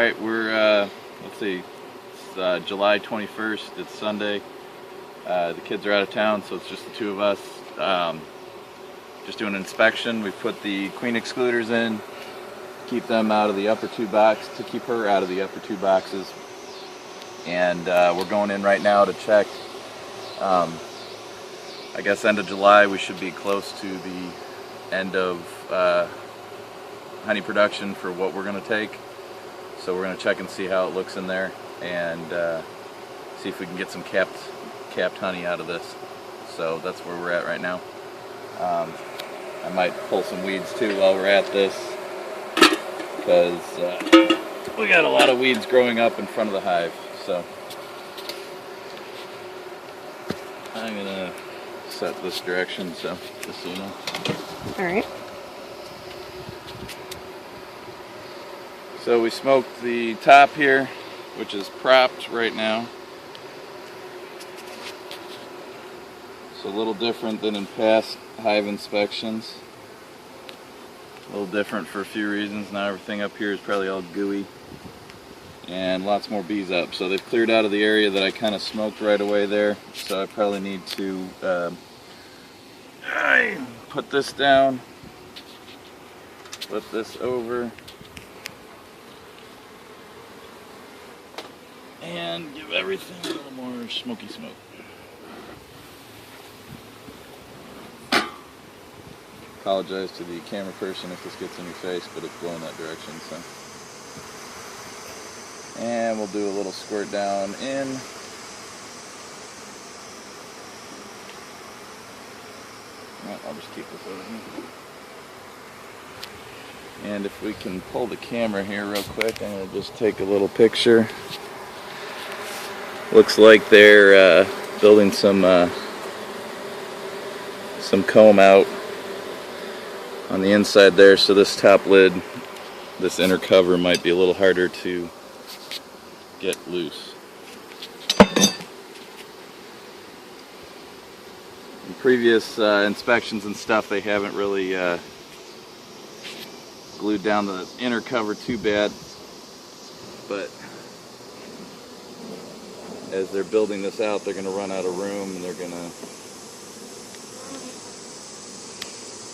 Alright, we're, let's see, it's July 21st, it's Sunday. The kids are out of town, so it's just the two of us. Just doing an inspection. We put the Queen Excluders in, keep them out of the upper two boxes, to keep her out of the upper two boxes. And we're going in right now to check. I guess end of July we should be close to the end of honey production for what we're going to take. So we're going to check and see how it looks in there, and see if we can get some capped honey out of this. So that's where we're at right now. I might pull some weeds too while we're at this, because we got a lot of weeds growing up in front of the hive. So I'm going to set this direction, so just so you know. Alright. So we smoked the top here, which is propped right now. It's a little different than in past hive inspections. A little different for a few reasons. Now everything up here is probably all gooey and lots more bees up. So they've cleared out of the area that I kind of smoked right away there. So I probably need to put this down, flip this over, and give everything a little more smoky smoke. Apologize to the camera person if this gets in your face, but it's blowing that direction, so. And we'll do a little squirt down in. I'll just keep this over here. And if we can pull the camera here real quick, I'm going to just take a little picture. Looks like they're building some comb out on the inside there, so this top lid, this inner cover, might be a little harder to get loose. In previous inspections and stuff, they haven't really glued down the inner cover too bad, but as they're building this out, they're going to run out of room, and they're going to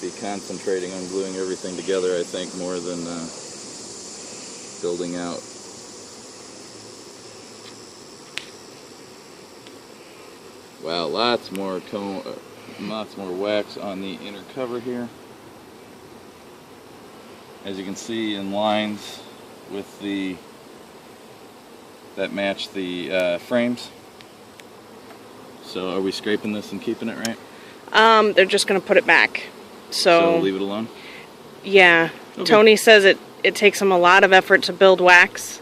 be concentrating on gluing everything together, I think, more than building out. Wow, lots more wax on the inner cover here. As you can see, in lines with the that match the frames. So are we scraping this and keeping it right? They're just going to put it back. So leave it alone? Yeah. Okay. Tony says it takes them a lot of effort to build wax.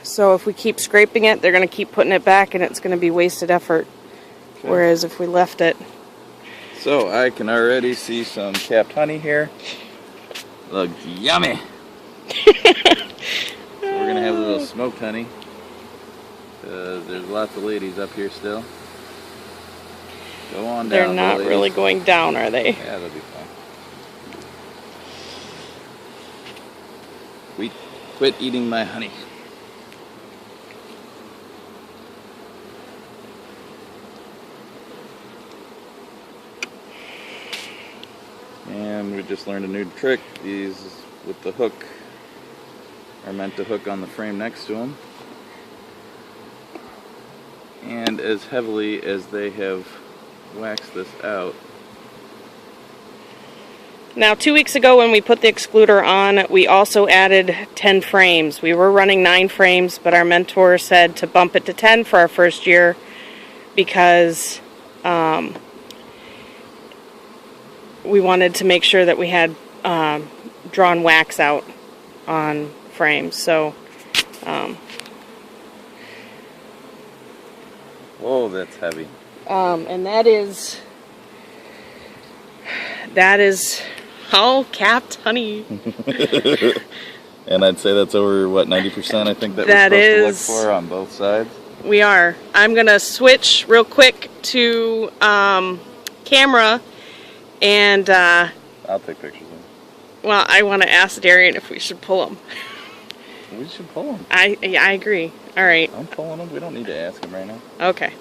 So if we keep scraping it, they're going to keep putting it back, and it's going to be wasted effort. Okay. Whereas if we left it... So I can already see some capped honey here. Looks yummy. So we're going to have a little smoked honey. There's lots of ladies up here still. Go on down. They're not really going down, are they? Yeah, they'll be fine. Quit eating my honey. And we just learned a new trick. These with the hook are meant to hook on the frame next to them. And as heavily as they have waxed this out. Now, 2 weeks ago when we put the excluder on, we also added 10 frames. We were running 9 frames, but our mentor said to bump it to 10 for our first year because we wanted to make sure that we had drawn wax out on frames. So, whoa, that's heavy. And that is all capped honey. And I'd say that's over, what, 90%, I think, that we're supposed to look for on both sides? We are. I'm going to switch real quick to camera, and I'll take pictures of it. Well, I want to ask Darian if we should pull them. We should pull them. I agree. All right. I'm pulling them. We don't need to ask him right now. Okay.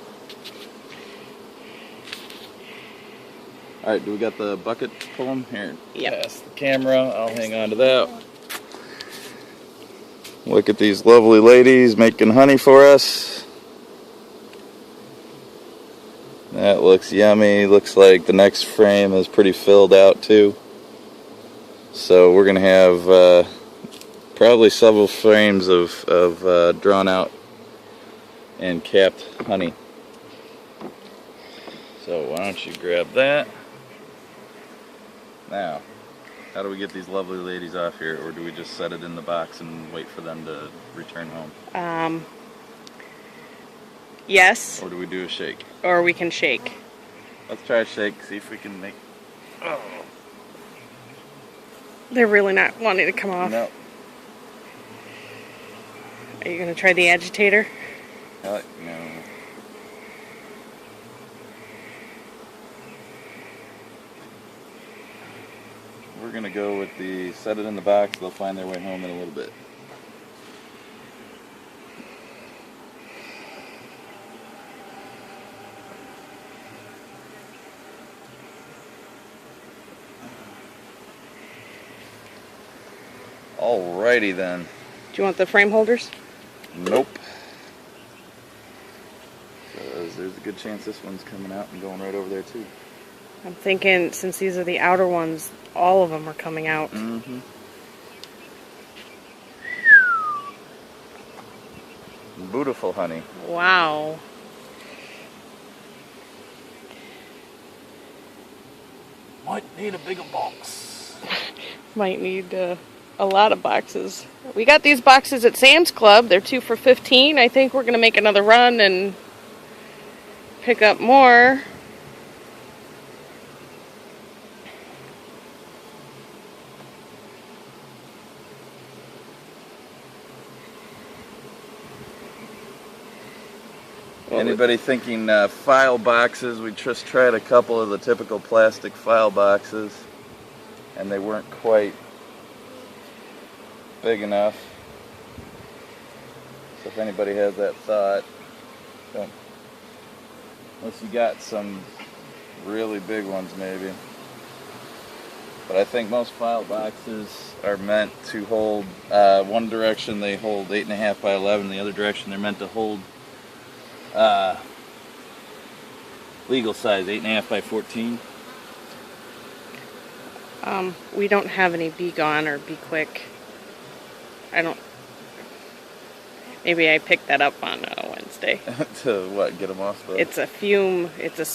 All right, do we got the bucket to pull them? Here, Yep. pass the camera. I'll hang on to that. Look at these lovely ladies making honey for us. That looks yummy. Looks like the next frame is pretty filled out too. So we're gonna have probably several frames of drawn out and capped honey. So why don't you grab that? Now, how do we get these lovely ladies off here, or do we just set it in the box and wait for them to return home? Yes. Or do we do a shake? Or we can shake. Let's try a shake, see if we can make... Oh. They're really not wanting to come off. No. Are you going to try the agitator? No. We're going to go with the set it in the box, they'll find their way home in a little bit. Alrighty then. Do you want the frame holders? Nope. Because there's a good chance this one's coming out and going right over there too. I'm thinking since these are the outer ones, all of them are coming out. Mm-hmm. Beautiful honey. Wow. Might need a bigger box. Might need a lot of boxes. We got these boxes at Sam's Club. They're 2 for $15. I think we're going to make another run and pick up more. Anybody thinking file boxes? We just tried a couple of the typical plastic file boxes and they weren't quite big enough. So if anybody has that thought, unless you got some really big ones maybe. But I think most file boxes are meant to hold, one direction they hold 8.5 by 11, the other direction they're meant to hold legal size 8.5 by 14. We don't have any Be Gone or Be Quick. I don't. Maybe I picked that up on Wednesday. To what? Get them off the... It's a fume. It's a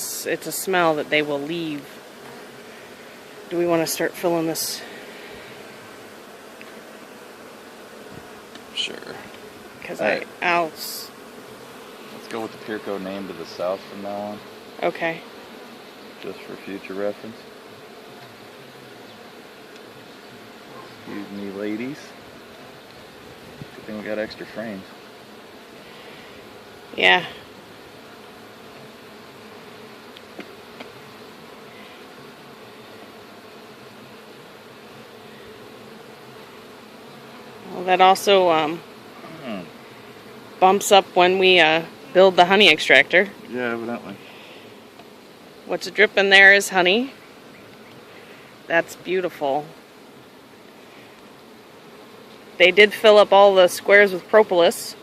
smell that they will leave. Do we want to start filling this? Sure. Because right. Let's go with the Pierco name to the south from now on. Okay. Just for future reference. Excuse me, ladies. Good thing we got extra frames. Yeah. Well, that also bumps up when we build the honey extractor. Yeah, evidently. What's dripping there is honey. That's beautiful. They did fill up all the squares with propolis.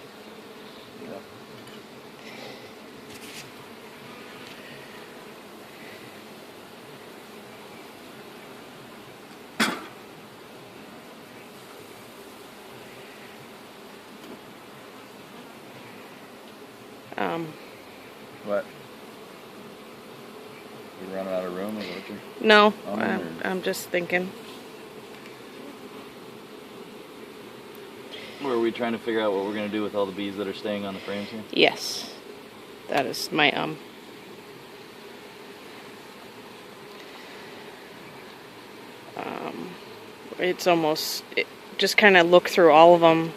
What? You running out of room? Or what No, I'm just thinking. Or are we trying to figure out what we're going to do with all the bees that are staying on the frames here? Yes. That is my it's almost just kind of look through all of them.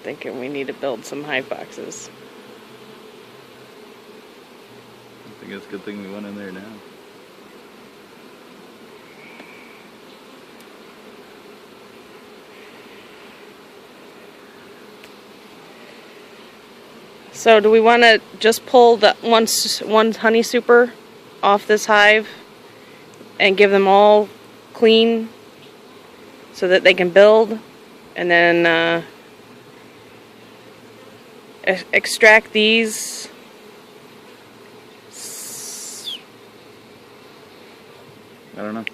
Thinking we need to build some hive boxes. I guess good thing we went in there now. So do we want to just pull the one honey super off this hive and give them all clean so that they can build, and then extract these? I don't know.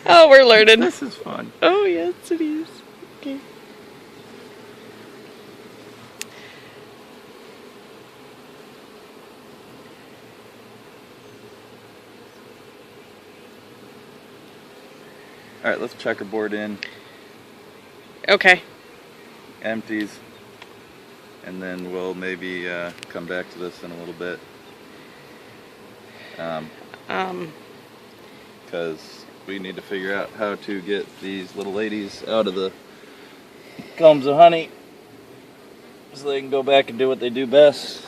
Oh, we're learning. This is fun. Oh, yes, it is. Okay. All right, let's checkerboard in. Okay. Empties, and then we'll maybe come back to this in a little bit. Because we need to figure out how to get these little ladies out of the combs of honey so they can go back and do what they do best.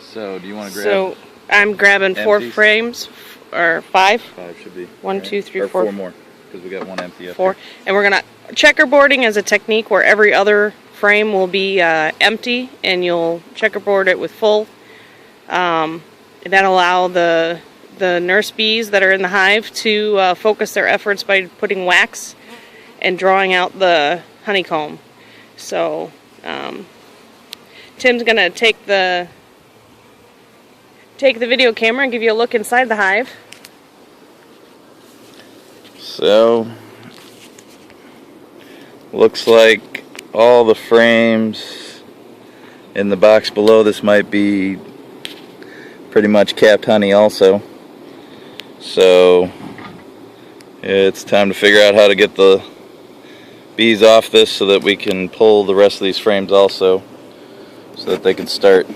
So, do you want to grab? So I'm grabbing 4 empties? frames, or 5. 5 should be. 1, right? 2, 3, or 4. 4 more, because we got 1 empty up 4. here. And we're gonna checkerboarding as a technique where every other frame will be empty, and you'll checkerboard it with full. That'll allow the nurse bees that are in the hive to focus their efforts by putting wax and drawing out the honeycomb. So Tim's gonna take the video camera and give you a look inside the hive. So, looks like all the frames in the box below this might be pretty much capped honey also. So, it's time to figure out how to get the bees off this so that we can pull the rest of these frames also, so that they can start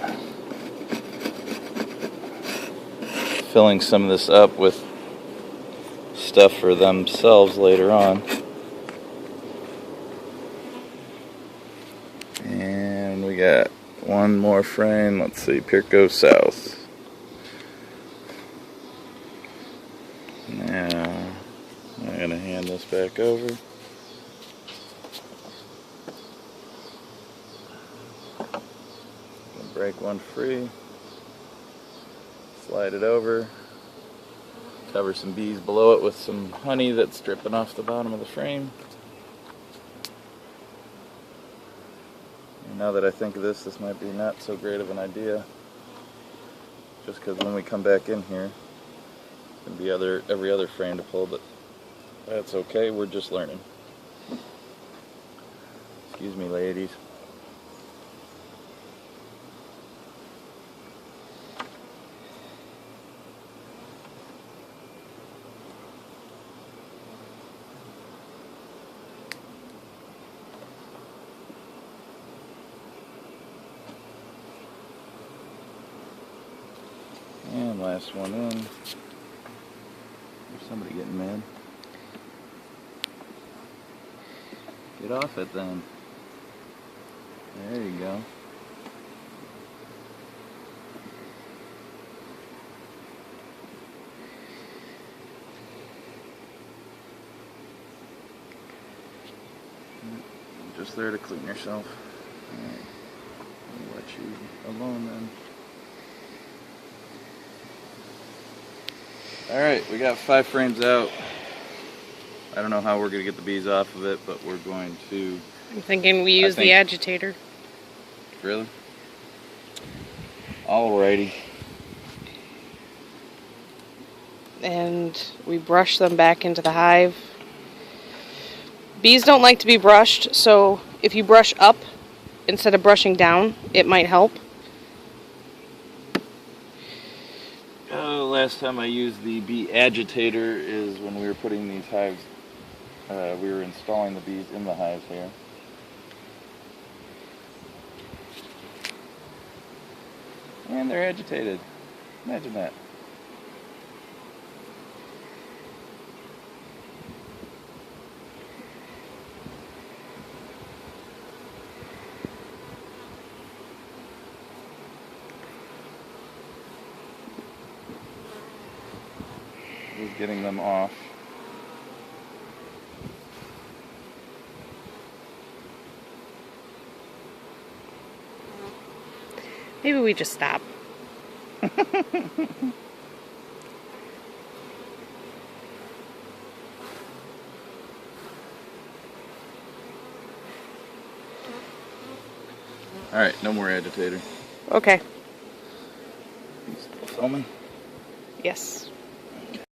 filling some of this up with stuff for themselves later on. And we got 1 more frame. Let's see, here it goes south. Now I'm gonna hand this back over. Break 1 free, slide it over, cover some bees below it with some honey that's dripping off the bottom of the frame. And now that I think of this, this might be not so great of an idea, just because when we come back in here, it's going to be every other frame to pull, but that's okay, we're just learning. Excuse me, ladies. And last one in. There's somebody getting mad. Get off it then. There you go. Just there to clean yourself. Alright. I'll let you alone then. Alright, we got 5 frames out. I don't know how we're going to get the bees off of it, but we're going to... I'm thinking we use the agitator. Really? Alrighty. And we brush them back into the hive. Bees don't like to be brushed, so if you brush up instead of brushing down, it might help. Last time I used the bee agitator is when we were putting these hives, we were installing the bees in the hives here. And they're agitated. Imagine that. Just getting them off. Maybe we just stop. All right, no more agitator. Okay. You still filming? Yes.